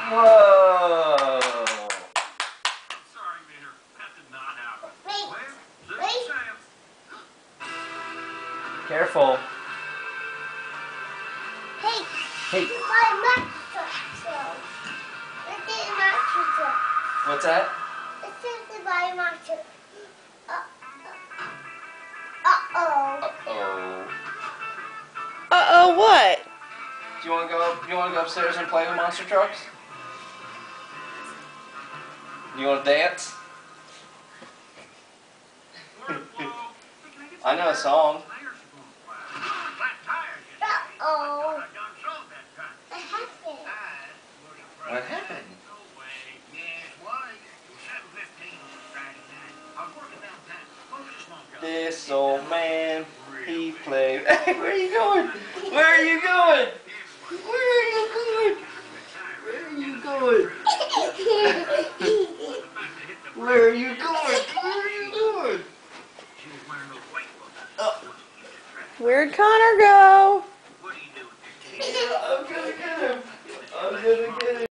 Whoa! Sorry, Mater. That did not happen. Wait. Well, Wait. just saying. Careful. Hey. Hey. My mattress. Look at the mattress. What's that? This is the my mattress. Uh-oh. Uh-oh. Uh-oh, what? Do you want to go? You want to go upstairs and play with monster trucks? You want to dance? I know a song. Uh-oh. What happened? What happened? This old man, he played. Hey, where are you going? Where are you going? Where are you going? Where are you going? Where are you going? Where are you going? Oh. Where'd Connor go? I'm gonna get him. I'm gonna get him.